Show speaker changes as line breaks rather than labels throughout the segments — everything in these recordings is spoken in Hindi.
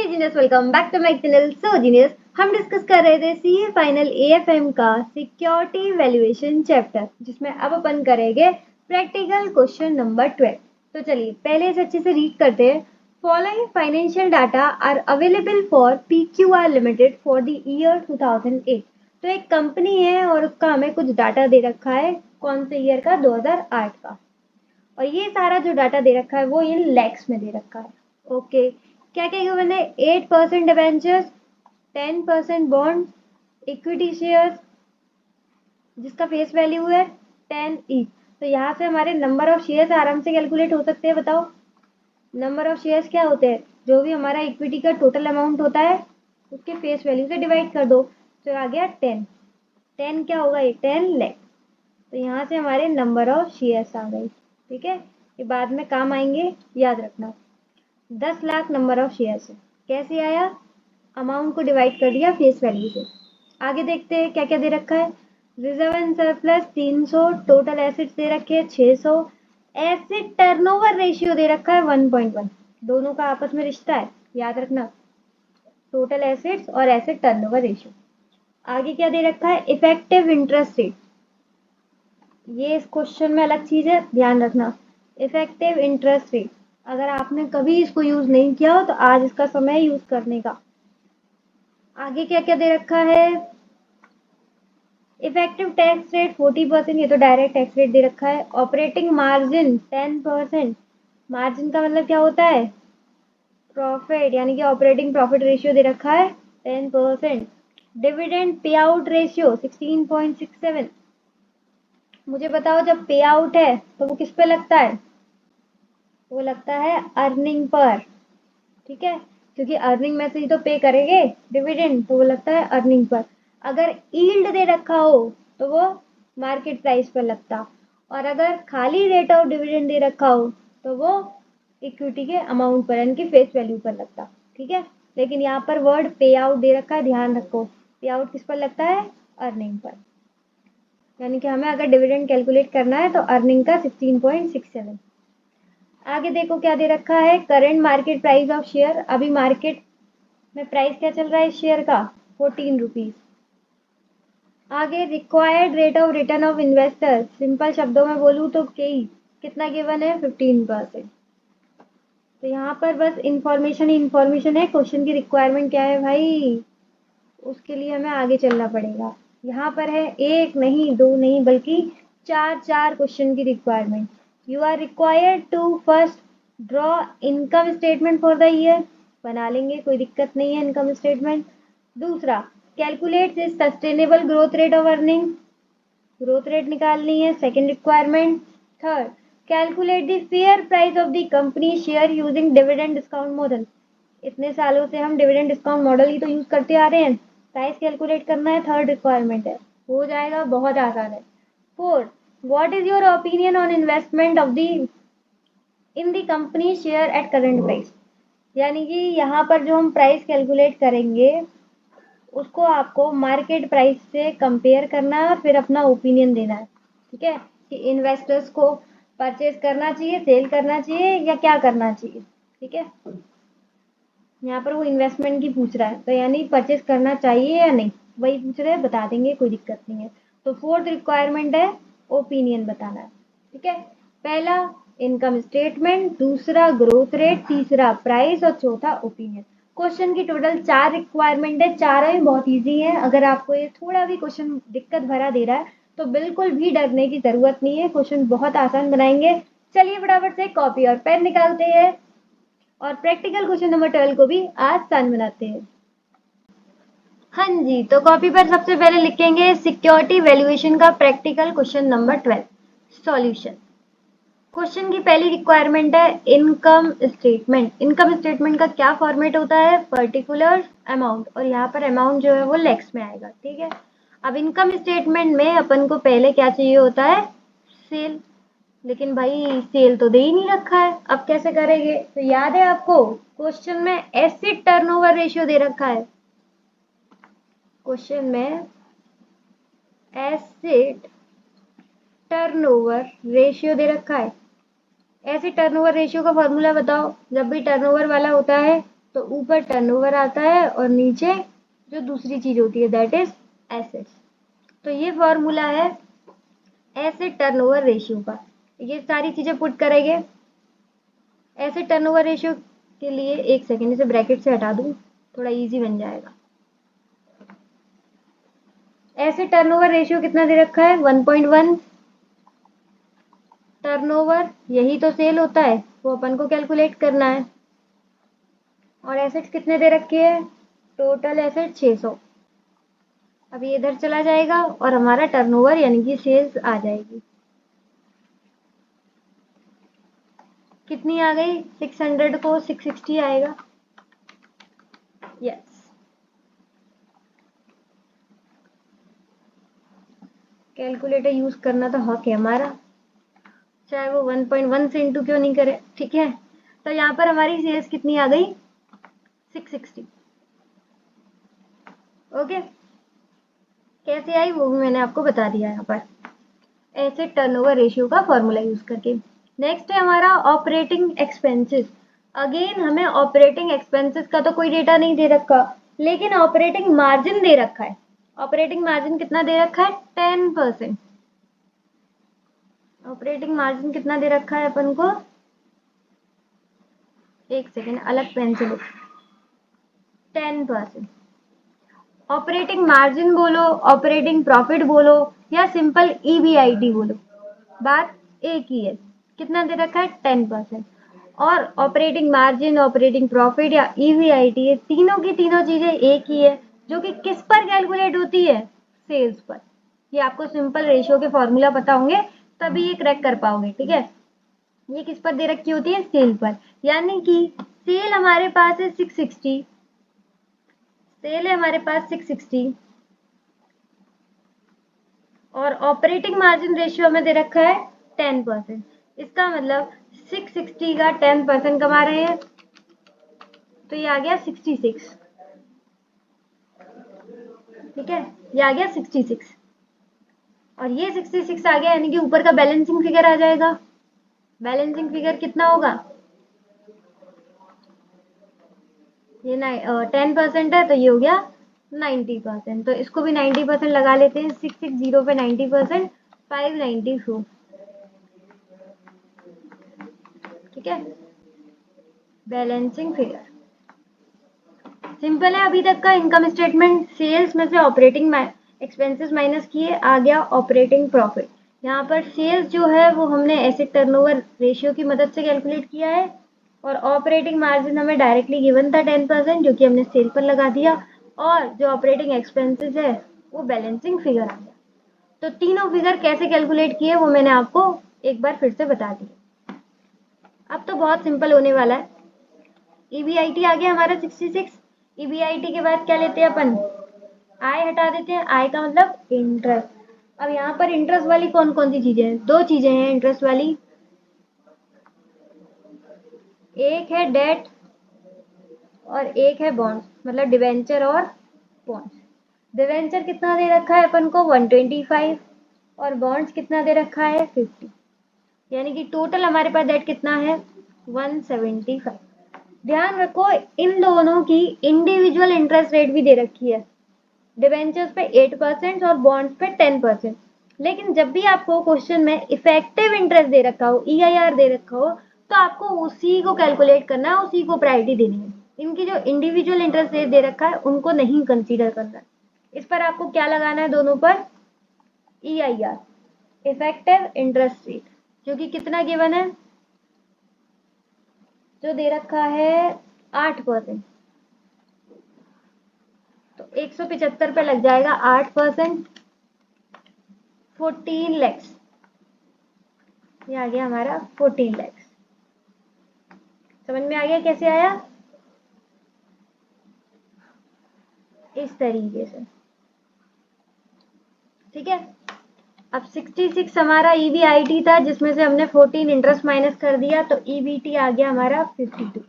Genius, welcome back to my channel. So genius, हम डिस्कस कर रहे थे सीए फाइनल एएफएम का सिक्योरिटी वैल्यूएशन चैप्टर, जिसमें अब अपन करेंगे प्रैक्टिकल क्वेश्चन नंबर 12। तो चलिए पहले इसे अच्छे से रीड करते हैं। Following financial data are available for PQR limited for the year 2008। तो एक कंपनी है और उसका हमें कुछ डाटा दे रखा है, कौन से ईयर का? 2008 का। और ये सारा जो डाटा दे रखा है वो इन लैक्स में दे रखा है। ओके, क्या क्या गिवन है? 8% डिवेंचर्स, 10% बॉन्ड, इक्विटी शेयर्स जिसका फेस वैल्यू है 10 ईच। तो यहाँ से हमारे नंबर ऑफ शेयर्स आराम से कैलकुलेट हो सकते हैं। बताओ नंबर ऑफ शेयर्स क्या होते हैं? जो भी हमारा इक्विटी का टोटल अमाउंट होता है उसके फेस वैल्यू से डिवाइड कर दो, तो आ गया 10। 10 क्या होगा? ये 10 लाख। तो यहाँ से हमारे नंबर ऑफ शेयर्स आ गई। ठीक है, ये बाद में काम आएंगे, याद रखना। 10 लाख नंबर ऑफ शेयर्स है। कैसे आया? अमाउंट को डिवाइड कर दिया फेस वैल्यू से। आगे देखते हैं क्या क्या दे रखा है। Reserve and surplus 300, total assets दे रखे हैं 600, एसेट टर्नओवर रेशियो दे रखा है 1.1। दोनों का आपस में रिश्ता है, याद रखना, टोटल एसेट्स और एसेट टर्नओवर रेशियो। आगे क्या दे रखा है? Effective interest rate. ये इस क्वेश्चन में अलग चीज है, ध्यान रखना। इफेक्टिव इंटरेस्ट रेट, अगर आपने कभी इसको यूज नहीं किया हो तो आज इसका समय है यूज करने का। आगे क्या क्या दे रखा है? इफेक्टिव टैक्स रेट 40%, ये तो डायरेक्ट टैक्स रेट दे रखा है। Operating margin 10%। मार्जिन का मतलब क्या होता है? प्रॉफिट, यानी कि ऑपरेटिंग प्रॉफिट रेशियो दे रखा है 10%। Dividend pay out ratio 16.67। मुझे बताओ, जब पे आउट है तो वो किस पे लगता है? वो लगता है अर्निंग पर। ठीक है, क्योंकि अर्निंग में से ही तो पे करेंगे डिविडेंड, तो वो लगता है अर्निंग पर। अगर यील्ड दे रखा हो तो वो मार्केट प्राइस पर लगता, और अगर खाली रेट ऑफ डिविडेंड दे रखा हो तो वो इक्विटी के अमाउंट पर, यानी कि फेस वैल्यू पर लगता। ठीक है, लेकिन यहाँ पर वर्ड पे आउट दे रखा है, ध्यान रखो। पे आउट किस पर लगता है? Earning per. यानी कि हमें अगर डिविडेंड कैलकुलेट करना है तो अर्निंग का 16.67। आगे देखो क्या दे रखा है। Current market price of share, अभी मार्केट में प्राइस क्या चल रहा है इस शेयर का? 14 रुपीज। आगे required rate of return of investor, simple शब्दों में बोलूँ तो कितना गिवन है? 15%। तो यहाँ पर बस इंफॉर्मेशन ही इंफॉर्मेशन है। क्वेश्चन की रिक्वायरमेंट क्या है भाई? उसके लिए हमें आगे चलना पड़ेगा। यहाँ पर है एक नहीं, दो नहीं, बल्कि चार चार क्वेश्चन की requirement. You are required to first draw income statement for the year, बना लेंगे, कोई दिक्कत नहीं है इनकम स्टेटमेंट। दूसरा, calculate sustainable growth rate of earning, growth rate निकालनी है, second requirement. Third, calculate the fair price of the company share using dividend discount model. इतने सालों से हम डिविडेंड डिस्काउंट मॉडल ही तो यूज करते आ रहे हैं, प्राइस कैलकुलेट करना है, थर्ड रिक्वायरमेंट है। हो जाएगा, बहुत आसान है। Fourth, what is your opinion on investment of the in the company share at current price. यानी कि यहाँ पर जो हम प्राइस कैलकुलेट करेंगे उसको आपको मार्केट प्राइस से कंपेयर करना है और फिर अपना ओपिनियन देना है। ठीक है, कि इन्वेस्टर्स को परचेज करना चाहिए, सेल करना चाहिए, या क्या करना चाहिए। ठीक है, यहाँ पर वो इन्वेस्टमेंट की पूछ रहा है, तो यानी परचेज करना चाहिए या नहीं, वही पूछ रहे हैं, बता देंगे, कोई दिक्कत नहीं है। तो फोर्थ रिक्वायरमेंट है ओपिनियन बताना है। ठीक है, पहला इनकम स्टेटमेंट, दूसरा ग्रोथ रेट, तीसरा प्राइस और चौथा ओपिनियन। क्वेश्चन की टोटल 4 रिक्वायरमेंट है, चारों ही बहुत इजी है। अगर आपको ये थोड़ा भी क्वेश्चन दिक्कत भरा दे रहा है तो बिल्कुल भी डरने की जरूरत नहीं है, क्वेश्चन बहुत आसान बनाएंगे। चलिए फटाफट से कॉपी और पेन निकालते हैं और प्रैक्टिकल क्वेश्चन नंबर 12 को भी आसान बनाते हैं। हाँ जी, तो कॉपी पर सबसे पहले लिखेंगे सिक्योरिटी वैल्यूएशन का practical question number 12 solution. Question की पहली रिक्वायरमेंट है इनकम स्टेटमेंट। इनकम स्टेटमेंट का क्या फॉर्मेट होता है? पर्टिकुलर अमाउंट, और यहाँ पर अमाउंट जो है वो लैक्स में आएगा। ठीक है, अब इनकम स्टेटमेंट में अपन को पहले क्या चाहिए होता है? सेल। लेकिन भाई सेल तो दे ही नहीं रखा है, अब कैसे करेंगे? तो याद है आपको क्वेश्चन में एसेट टर्नओवर रेशियो दे रखा है। क्वेश्चन में एसेट टर्नओवर रेशियो दे रखा है। एसेट टर्नओवर रेशियो का फॉर्मूला बताओ। जब भी टर्नओवर वाला होता है तो ऊपर टर्नओवर आता है और नीचे जो दूसरी चीज होती है दैट इज एसेट्स। तो ये फॉर्मूला है एसेट टर्नओवर रेशियो का। ये सारी चीजें पुट करेंगे। एसेट टर्नओवर रेशियो के लिए एक सेकेंड इसे ब्रैकेट से हटा दूं, थोड़ा इजी बन जाएगा। एसेट टर्नओवर रेशियो कितना दे रखा है 1.1। टर्नओवर यही तो सेल होता है, वो अपन को कैलकुलेट करना है। और एसेट्स कितने दे रखे हैं, टोटल एसेट 600। अब ये इधर चला जाएगा और हमारा टर्नओवर यानी कि सेल्स आ जाएगी। कितनी आ गई, 600 को 660 आएगा। यस, कैलकुलेटर यूज करना तो हक है हमारा, चाहे वो 1.1 से इंटू क्यों नहीं करे। ठीक है, तो यहाँ पर हमारी सेल्स कितनी आ गई 660। ओके, कैसे आई वो भी मैंने आपको बता दिया यहाँ पर एसेट टर्नओवर रेशियो का फॉर्मूला यूज करके। नेक्स्ट है हमारा ऑपरेटिंग एक्सपेंसेस। अगेन हमें ऑपरेटिंग एक्सपेंसेस का तो कोई डेटा नहीं दे रखा, लेकिन ऑपरेटिंग मार्जिन दे रखा है। ऑपरेटिंग मार्जिन कितना दे रखा है 10%। ऑपरेटिंग मार्जिन कितना दे रखा है अपन को, एक सेकेंड अलग पेन से लिख, 10%। ऑपरेटिंग मार्जिन बोलो, ऑपरेटिंग प्रॉफिट बोलो या सिंपल ईबीआईटी बोलो, बात एक ही है। कितना दे रखा है 10%। और ऑपरेटिंग मार्जिन, ऑपरेटिंग प्रॉफिट या ईवीआईटी, ये तीनों की तीनों चीजें एक ही है, जो कि किस पर कैलकुलेट होती है, सेल्स पर। ये आपको सिंपल रेशियो के फॉर्मूला पता होंगे तभी ये क्रैक कर पाओगे। ठीक है, ये किस पर दे रखी होती है, सेल पर। यानी कि सेल हमारे पास है 660, सेल है हमारे पास 660 और ऑपरेटिंग मार्जिन रेशियो में दे रखा है 10%। इसका मतलब 660 का 10% कमा रहे हैं, तो ये आ गया 66। ठीक है, ये आ गया 66 और ये 66 आ गया, यानी कि ऊपर का बैलेंसिंग फिगर आ जाएगा। बैलेंसिंग फिगर कितना होगा, ये 10% है तो ये हो गया 90%। तो इसको भी 90% लगा लेते हैं, 660 पे 90% 594। ठीक है, बैलेंसिंग फिगर सिंपल है। अभी तक का इनकम स्टेटमेंट, सेल्स में से ऑपरेटिंग एक्सपेंसेस माइनस किए, आ गया ऑपरेटिंग प्रॉफिट। यहाँ पर सेल्स जो है वो हमने एसेट टर्नओवर रेशियो की मदद से कैलकुलेट किया है और ऑपरेटिंग मार्जिन हमें डायरेक्टली गिवन था 10%, जो कि हमने सेल पर लगा दिया। और जो ऑपरेटिंग एक्सपेंसेस है वो बैलेंसिंग फिगर आ गया। तो तीनों फिगर कैसे कैलकुलेट किए वो मैंने आपको एक बार फिर से बता दिया। अब तो बहुत सिंपल होने वाला है। ईबीआईटी आ गया हमारा 66। ईबीआईटी के बाद क्या लेते हैं अपन, आय हटा देते हैं। आय का मतलब इंटरेस्ट। अब यहाँ पर इंटरेस्ट वाली कौन कौन सी चीजें हैं, दो चीजें हैं इंटरेस्ट वाली, एक है डेट और एक है बॉन्ड, मतलब डिवेंचर और बॉन्ड्स। डिवेंचर कितना दे रखा है अपन को 125 और बॉन्ड्स कितना दे रखा है 50, यानी कि टोटल हमारे पास डेट कितना है 175। ध्यान रखो इन दोनों की इंडिविजुअल इंटरेस्ट रेट भी दे रखी है, डिवेंचर्स पे 8% और बॉन्ड्स पे 10%। लेकिन जब भी आपको क्वेश्चन में इफेक्टिव इंटरेस्ट दे रखा हो, ईआईआर दे रखा हो, तो आपको उसी को कैलकुलेट करना है, उसी को प्रायोरिटी देनी है। इनकी जो इंडिविजुअल इंटरेस्ट रेट दे रखा है उनको नहीं कंसीडर करना है। इस पर आपको क्या लगाना है, दोनों पर ईआईआर, इफेक्टिव इंटरेस्ट रेट, जो कि कितना गिवन है, जो दे रखा है 8%। तो 175 पे लग जाएगा 8%, 14 लैक्स। ये आ गया हमारा 14 लैक्स। समझ में आ गया कैसे आया, इस तरीके से। ठीक है, अब 66 हमारा ईबीआईटी था, जिसमें से हमने 14 इंटरेस्ट माइनस कर दिया, तो ईबीटी आ गया हमारा 52।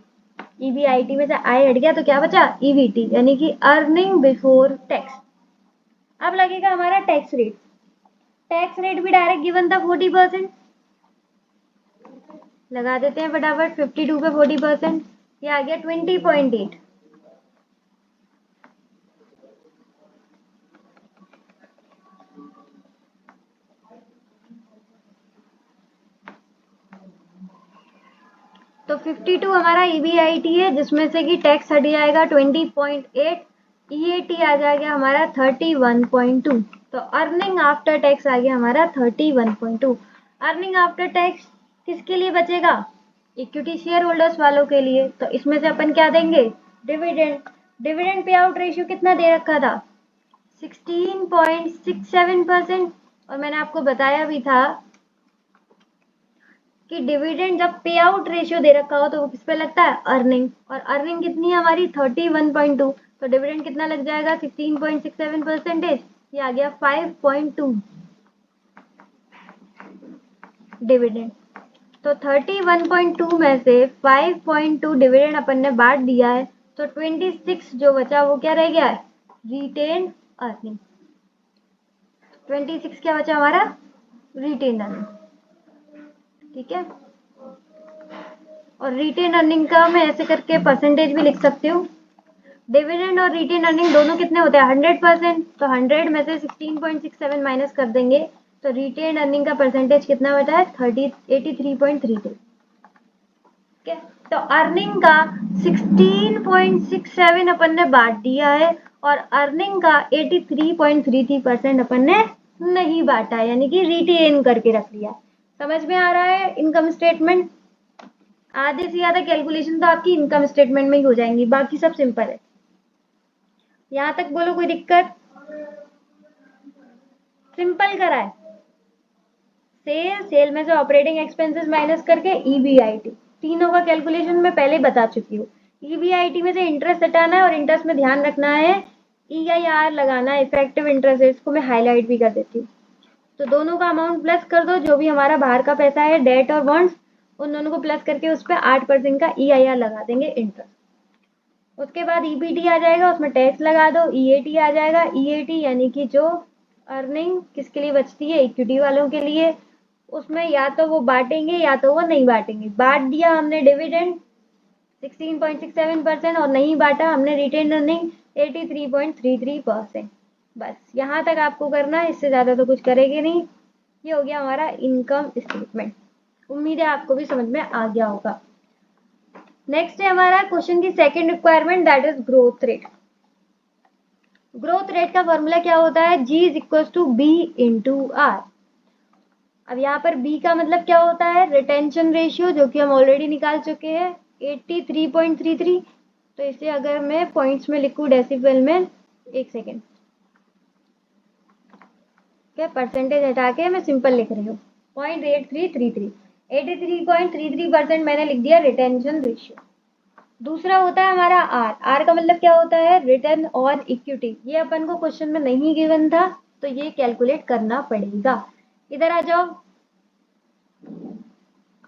ईबीआईटी में से आय हट गया तो क्या बचा, ईबीटी, यानी कि अर्निंग बिफोर टैक्स। अब लगेगा हमारा टैक्स रेट। टैक्स रेट भी डायरेक्ट गिवन था 40%, लगा देते हैं फटाफट 52 पे 40%। ये आ गया 20.8। तो 52 हमारा ईबीआईटी है, जिसमें से कि टैक्स हट जाएगा 20.8, ईएटी आ जाएगा हमारा 31.2। तो अर्निंग आफ्टर टैक्स आ गया हमारा 31.2। अर्निंग आफ्टर टैक्स किसके लिए बचेगा? इक्विटी शेयर होल्डर्स वालों के लिए। तो इसमें से अपन क्या देंगे? Dividend. Dividend pay out ratio कितना दे रखा था? 16.67%। और मैंने आपको बताया भी था कि डिविडेंड जब पे आउट रेशियो दे रखा हो तो वो किस पे लगता है? अर्निंग। और अर्निंग कितनी है हमारी? 31.2। तो डिविडेंड कितना लग जाएगा? 16.67%। ये आ गया 5.2 डिविडेंड। तो 31.2 में से 5.2 डिविडेंड अपन ने बांट दिया है, तो 26 जो बचा वो क्या रह गया है? Retain earning. 26 क्या बचा हमारा? Retain earning. ठीक है। और रिटेन अर्निंग का मैं ऐसे करके परसेंटेज भी लिख सकती हूँ। डिविडेंड और रिटेन अर्निंग दोनों कितने होते हैं? 100%। तो 100 में से 16.67 माइनस कर देंगे, तो रिटेन अर्निंग का परसेंटेज कितना बचा है? 83.32। ठीक है। तो अर्निंग का 16.67 अपन ने बांट दिया है, और अर्निंग का 83.33% अपन ने नहीं बांटा है, यानी कि रिटेन करके रख लिया। समझ में आ रहा है? इनकम स्टेटमेंट आधे से ज्यादा कैलकुलेशन तो आपकी इनकम स्टेटमेंट में ही हो जाएंगी, बाकी सब सिंपल है। यहां तक बोलो कोई दिक्कत? सिंपल करा है। सेल में से ऑपरेटिंग एक्सपेंसेस माइनस करके ईबीआईटी, तीनों का कैलकुलेशन मैं पहले बता चुकी हूँ। ईबीआईटी में से इंटरेस्ट हटाना है, और इंटरेस्ट में ध्यान रखना है ईआईआर लगाना है, इफेक्टिव इंटरेस्ट रेट को मैं हाईलाइट भी कर देती हूँ। तो दोनों का अमाउंट प्लस कर दो, जो भी हमारा बाहर का पैसा है, डेट और बॉन्ड्स, उन दोनों को प्लस करके उस पर 8% का ईआईआर लगा देंगे, इंटरेस्ट। उसके बाद ईपीटी आ जाएगा, उसमें टैक्स लगा दो, ईएटी आ जाएगा। ईएटी यानी कि जो अर्निंग किसके लिए बचती है? इक्विटी वालों के लिए। उसमें या तो वो बांटेंगे या तो वो नहीं बांटेंगे। बांट दिया हमने डिविडेंड 16.67% और नहीं बांटा हमने रिटेन अर्निंग 83.33%। बस यहाँ तक आपको करना है, इससे ज़्यादा तो कुछ करेंगे नहीं। ये हो गया हमारा इनकम स्टेटमेंट। उम्मीद है आपको भी समझ में आ गया होगा। नेक्स्ट है हमारा क्वेश्चन की second requirement, that is growth rate. Growth rate का फॉर्मूला क्या होता है? G is equal to b into r. अब यहाँ पर B का मतलब क्या होता है? रिटेंशन रेशियो, जो कि हम ऑलरेडी निकाल चुके हैं, 83.33। तो इसे अगर मैं पॉइंट्स में लिखूं डेसिबल में, एक सेकेंड, क्या परसेंटेज हटा के मैं सिंपल लिख रही हूँ, 0.8333, 83.33% मैंने लिख दिया रिटेंशन रेशियो। दूसरा होता है हमारा आर। आर का मतलब क्या होता है? Return on equity. ये अपन को क्वेश्चन में नहीं गिवन था, तो ये कैलकुलेट करना पड़ेगा। इधर आ जाओ।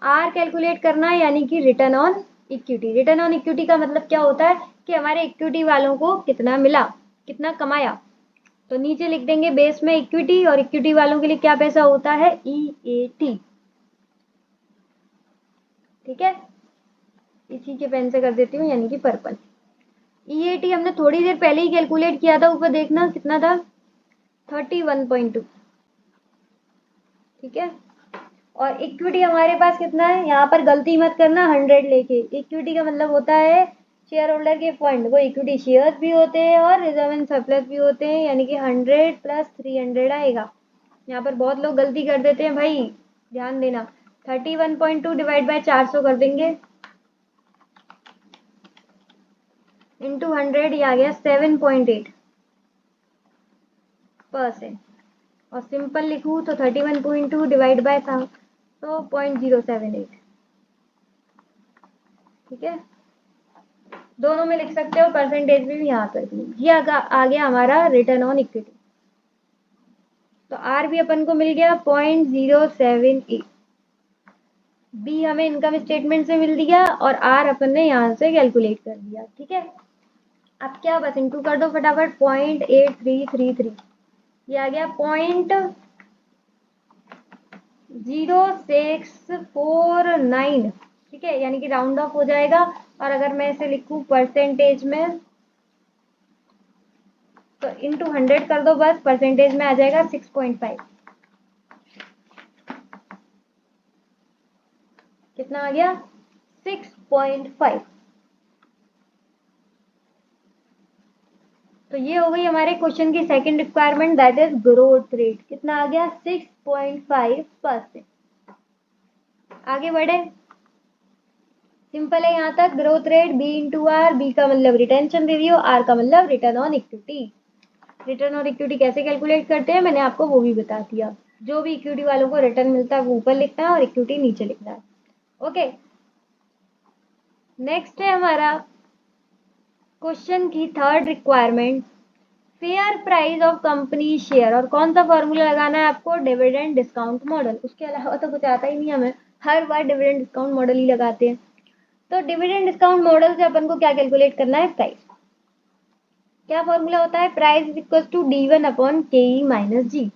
आर कैलकुलेट करना है, यानी कि return on equity. Return on equity का मतलब क्या होता है? कि हमारे इक्विटी वालों को कितना मिला, कितना कमाया। तो नीचे लिख देंगे बेस में इक्विटी, और इक्विटी वालों के लिए क्या पैसा होता है? ईएटी। ठीक है, इसी के पेन से कर देती हूँ, यानी कि पर्पल। ईएटी हमने थोड़ी देर पहले ही कैलकुलेट किया था, ऊपर देखना कितना था, 31.2। ठीक है। और इक्विटी हमारे पास कितना है? यहाँ पर गलती मत करना 100 लेके। इक्विटी का मतलब होता है शेयर होल्डर के फंड, वो इक्विटी शेयर्स भी होते हैं और रिजर्व एंड सरप्लस भी होते हैं, यानी कि 100 प्लस 300 आएगा। यहाँ पर बहुत लोग गलती कर देते हैं भाई, ध्यान देना। 31.2 डिवाइड बाय 400 कर देंगे, इंटू 100, ये आ गया 7.8%। और सिंपल लिखूँ तो 31.2 डिवाइड बाय था तो 0.078। ठीक है, दोनों में लिख सकते हो, परसेंटेज भी यहाँ कर दी। ये आ गया हमारा रिटर्न ऑन इक्विटी। तो आर भी अपन को मिल गया 0.078। बी हमें इनकम स्टेटमेंट से मिल दिया, और आर अपन ने यहाँ से कैलकुलेट कर दिया। ठीक है, अब क्या बस इंटू कर दो फटाफट, 0.8333। ये आ गया 0.0649। ठीक है, यानी कि राउंड ऑफ हो जाएगा, और अगर मैं इसे लिखूं परसेंटेज में तो इंटू 100 कर दो, बस परसेंटेज में आ जाएगा 6.5। कितना आ गया? 6.5। तो ये हो गई हमारे क्वेश्चन की second requirement, that is growth rate. कितना आ गया? 6.5%। आगे बढ़े, सिंपल है यहाँ तक। Growth rate b into r, b का मतलब रिटेंशन दे दियो, आर का मतलब return on equity. Return on equity कैसे कैलकुलेट करते हैं मैंने आपको वो भी बता दिया। जो भी इक्विटी वालों को रिटर्न मिलता है वो ऊपर लिखना है और इक्विटी नीचे लिखना है। ओके, नेक्स्ट है हमारा क्वेश्चन की third requirement, fair price of company share. और कौन सा फॉर्मूला लगाना है आपको? Dividend discount model. उसके अलावा तो कुछ आता ही नहीं हमें, हर बार डिविडेंड डिस्काउंट मॉडल ही लगाते हैं। तो डिविडेंड डिस्काउंट मॉडल से अपन को क्या कैलकुलेट करना है? प्राइस। क्या फॉर्मूला होता है? Price is equal to D1 upon KE minus G।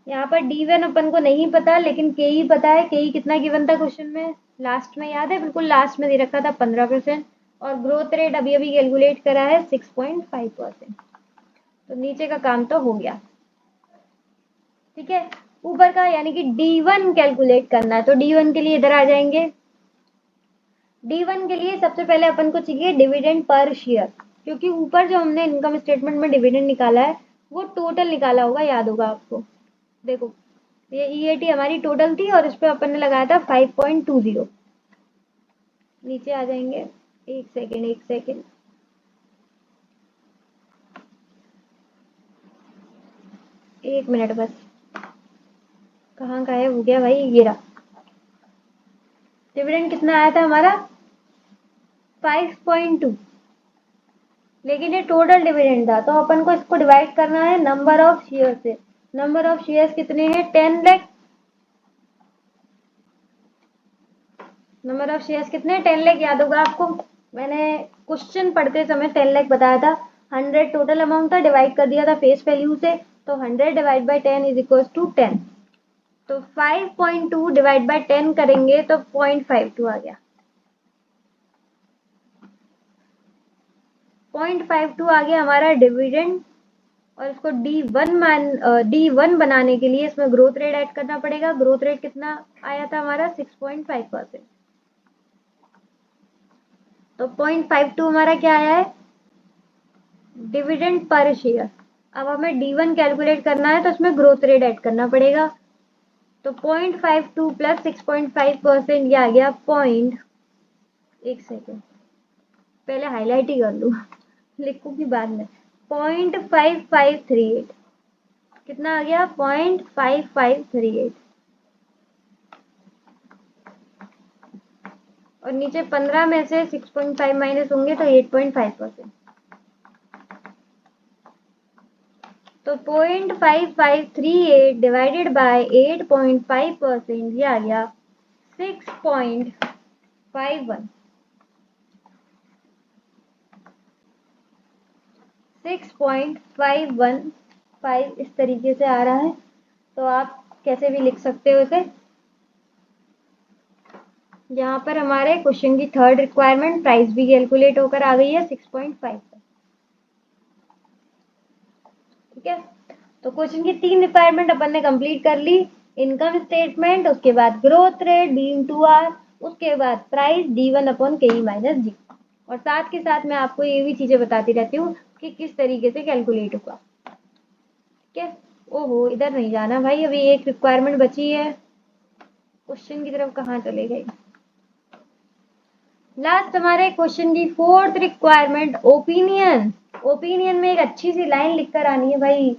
यहाँ पर D1 अपन को नहीं पता, लेकिन KE पता है। KE कितना गिवन था क्वेश्चन में? लास्ट में याद है? बिल्कुल लास्ट में दे रखा था 15%। और ग्रोथ रेट अभी अभी कैलकुलेट करा है 6.5%। तो नीचे का काम तो हो गया, ठीक है। ऊपर का यानी कि D1 कैलकुलेट करना है, तो D1 के लिए इधर आ जाएंगे। D1 के लिए सबसे पहले अपन को चाहिए डिविडेंड पर शेयर, क्योंकि ऊपर जो हमने इनकम स्टेटमेंट में डिविडेंड निकाला है वो टोटल निकाला होगा, याद होगा आपको। देखो ये EAT हमारी टोटल थी और इस पे अपन ने लगाया था 5.20। नीचे आ जाएंगे, एक सेकेंड एक मिनट बस, कहाँ गायब हो गया भाई? ये रहा। डिविडेंड कितना आया था हमारा? 5.2, लेकिन ये टोटल डिविडेंड था। तो अपन को इसको डिवाइड करना है नंबर ऑफ शेयर से। नंबर ऑफ शेयर्स कितने हैं? 10 लाख। नंबर ऑफ शेयर्स कितने? 10 लाख। याद होगा आपको, मैंने क्वेश्चन पढ़ते समय 10 लाख बताया था। 100 टोटल अमाउंट था, डिवाइड कर दिया था फेस वैल्यू से, तो 100 divide by 10 is equal to 10। तो 5.2 डिवाइड बाई 10 करेंगे तो 0.52 आ गया। 0.52 आ गया हमारा डिविडेंड। और इसको D1 बनाने के लिए इसमें ग्रोथ रेट ऐड करना पड़ेगा। ग्रोथ रेट कितना आया था हमारा? 6.5%। तो 0.52 हमारा क्या आया है? Dividend per share. अब हमें D1 कैलकुलेट करना है तो इसमें ग्रोथ रेट ऐड करना पड़ेगा। तो 0.52 प्लस 6.5% ये आ गया पॉइंट, एक सेकेंड पहले हाईलाइट ही कर लूँ लिखूंगी बाद में। 0.5538। कितना आ गया? 0.5538। और नीचे 15 में से 6.5 माइनस होंगे तो 8.5%। तो 0.5538 डिवाइडेड बाय 8.5% ये आ गया 6.51। 6.515 इस तरीके से आ रहा है। तो आप कैसे भी लिख सकते हो इसे। यहाँ पर हमारे क्वेश्चन की थर्ड रिक्वायरमेंट प्राइस भी कैलकुलेट होकर आ गई है 6.5। ठीक है, तो क्वेश्चन की 3 रिक्वायरमेंट अपन ने कंप्लीट कर ली। इनकम स्टेटमेंट, उसके बाद growth rate D into r, उसके बाद price D1 upon KE minus G। और साथ के साथ मैं आपको ये भी चीजें बताती रहती हूँ कि किस तरीके से कैलकुलेट होगा। ठीक है, ओहो इधर नहीं जाना भाई, अभी एक रिक्वायरमेंट बची है। क्वेश्चन की तरफ कहाँ चले गए? लास्ट हमारे क्वेश्चन की फोर्थ रिक्वायरमेंट ओपिनियन। ओपिनियन में एक अच्छी सी लाइन लिखकर आनी है भाई।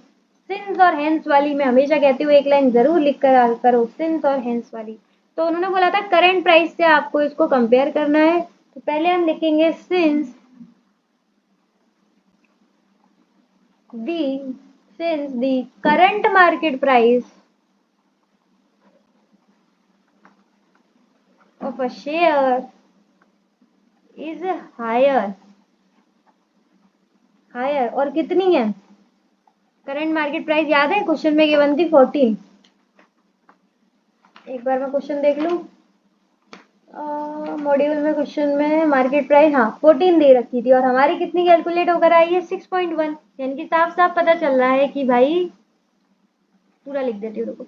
सिंस और हेंस वाली मैं हमेशा कहती हूँ एक लाइन जरूर लिख कर करो, सिंस और हेंस वाली। तो उन्होंने बोला था करंट प्राइस से आपको इसको कंपेयर करना है। तो पहले हम लिखेंगे since the current market price of a share is higher. और कितनी है करंट मार्केट प्राइस? याद है क्वेश्चन में गिवन थी 14। एक बार मैं क्वेश्चन देख लूं। मॉड्यूल में क्वेश्चन में मार्केट प्राइस हाँ 14 दे रखी थी और हमारी कितनी कैलकुलेट होकर आई है 6.1, यानी कि साफ साफ पता चल रहा है कि भाई पूरा लिख देती हूँ, रुको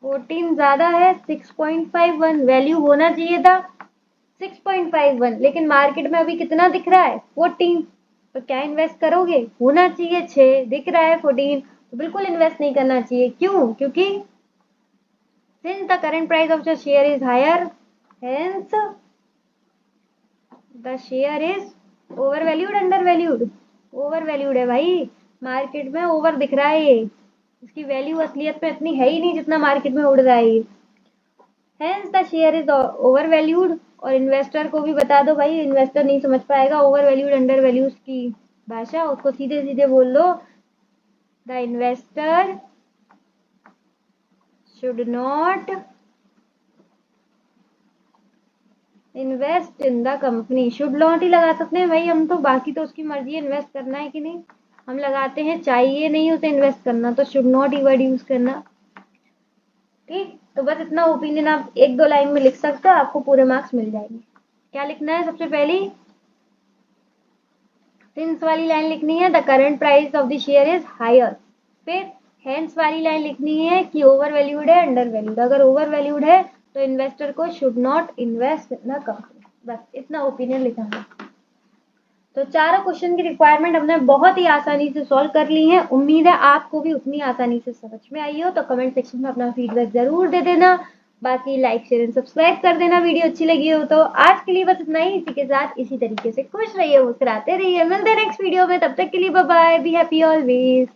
14 ज्यादा है, 6.51 वैल्यू होना चाहिए था 6.51, लेकिन मार्केट में अभी कितना दिख रहा है 14, तो क्या इन्वेस्ट करोगे, होना चाहिए 6, दिख रहा है 14, तो बिल्कुल इन्वेस्ट नहीं करना चाहिए। क्यों? क्योंकि since the current price of the share is higher, hence the share is overvalued, undervalued, overvalued है भाई, मार्केट में ओवर दिख रहा है ये, इसकी वैल्यू असलियत में इतनी है ही नहीं जितना मार्केट में उड़ रहा है ये, hence the share is overvalued। और इन्वेस्टर को भी बता दो भाई, इन्वेस्टर नहीं समझ पाएगा ओवरवैल्यूड अंडरवैल्यूड की भाषा, उसको सीधे सीधे बोल दो the investor should not invest in the company. Should not ही लगा सकते हैं भाई हम तो, बाकी तो उसकी मर्जी है इन्वेस्ट करना है कि नहीं, हम लगाते हैं चाहिए नहीं उसे इन्वेस्ट करना, तो should not he word use करना। ठीक, तो बस इतना ओपिनियन आप 1-2 लाइन में लिख सकते हो, आपको पूरे मार्क्स मिल जाएंगे। क्या लिखना है? सबसे पहली सिंस वाली लाइन लिखनी है, the current price of the share is higher. फिर हेंस वाली लाइन लिखनी है कि ओवर वैल्यूड है अंडर वैल्यूड, अगर ओवर वैल्यूड है तो इन्वेस्टर को should not invest in the company, बस इतना ओपिनियन लिखा है। तो चारों क्वेश्चन की रिक्वायरमेंट हमने बहुत ही आसानी से सॉल्व कर ली है, उम्मीद है आपको भी उतनी आसानी से समझ में आई हो। तो कमेंट सेक्शन में अपना फीडबैक जरूर दे देना, बाकी लाइक शेयर एंड सब्सक्राइब कर देना वीडियो अच्छी लगी हो तो। आज के लिए बस इतना ही, इसी के साथ इसी तरीके से खुश रहिए, मुस्कुराते रहिए, मिलते हैं नेक्स्ट वीडियो में, तब तक के लिए bye bye, be happy always.